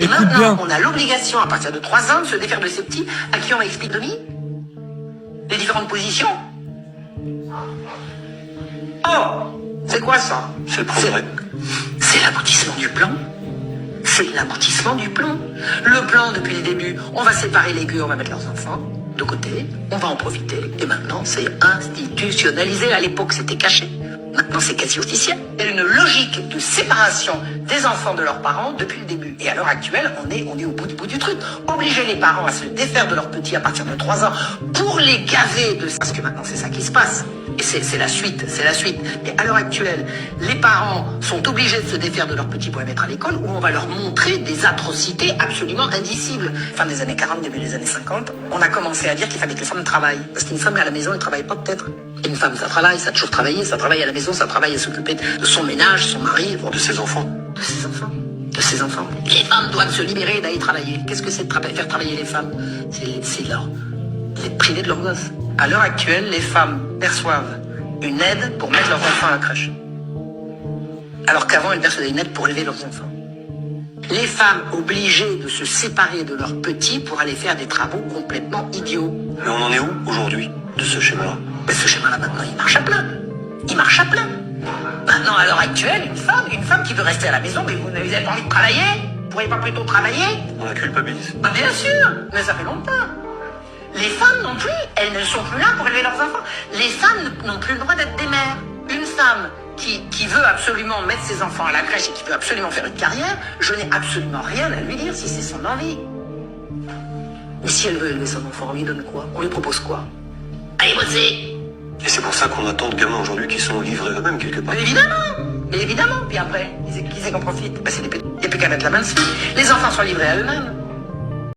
Et Écoute maintenant, bien. on a l'obligation, à partir de 3 ans, de se défaire de ces petits à qui on explique les différentes positions. Oh, c'est quoi ça? C'est le progrès. C'est l'aboutissement du plan. C'est l'aboutissement du plan. Le plan, depuis le début, on va séparer les gueux, on va mettre leurs enfants de côté, on va en profiter. Et maintenant, c'est institutionnalisé. À l'époque, c'était caché. Maintenant, c'est quasi officiel. Il y a une logique de séparation des enfants de leurs parents depuis le début. Et à l'heure actuelle, on est au bout du truc. Obliger les parents à se défaire de leurs petits à partir de 3 ans pour les gaver de ça. Parce que maintenant, c'est ça qui se passe. Et c'est la suite, c'est la suite. Mais à l'heure actuelle, les parents sont obligés de se défaire de leurs petits pour les mettre à l'école, où on va leur montrer des atrocités absolument indicibles. Fin des années 40, début des années 50, on a commencé à dire qu'il fallait que les femmes travaillent. Parce qu'une femme à la maison, elle travaille pas peut-être. Une femme, ça travaille, ça a toujours travaillé, ça travaille à la maison, ça travaille à s'occuper de son ménage, son mari, De ses enfants. de ses enfants. De ses enfants. Les femmes doivent se libérer d'aller travailler. Qu'est-ce que c'est de faire travailler les femmes? C'est les priver de leurs gosses. À l'heure actuelle, les femmes perçoivent une aide pour mettre leurs enfants à la crèche. Alors qu'avant, elles percevaient une aide pour élever leurs enfants. Les femmes obligées de se séparer de leurs petits pour aller faire des travaux complètement idiots. Mais on en est où aujourd'hui de ce schéma-là? Mais ce schéma-là, maintenant, il marche à plein. Il marche à plein. Maintenant, à l'heure actuelle, une femme qui veut rester à la maison, mais vous n'avez pas envie de travailler? Vous pourriez pas plutôt travailler? On la culpabilise. Bah, bien sûr, mais ça fait longtemps. Les femmes non plus, elles ne sont plus là pour élever leurs enfants. Les femmes n'ont plus le droit d'être des mères. Une femme qui veut absolument mettre ses enfants à la crèche et qui veut absolument faire une carrière, je n'ai absolument rien à lui dire si c'est son envie. Mais si elle veut élever son enfant, on lui donne quoi? On lui propose quoi? Allez bosser! Et c'est pour ça qu'on attend de gamins aujourd'hui qui sont livrés eux-mêmes quelque part. Mais évidemment. Puis après, qui c'est qu'on profite? Bah, c'est les petits. Il n'y a plus qu'à mettre la main dessus. Les enfants sont livrés à eux-mêmes.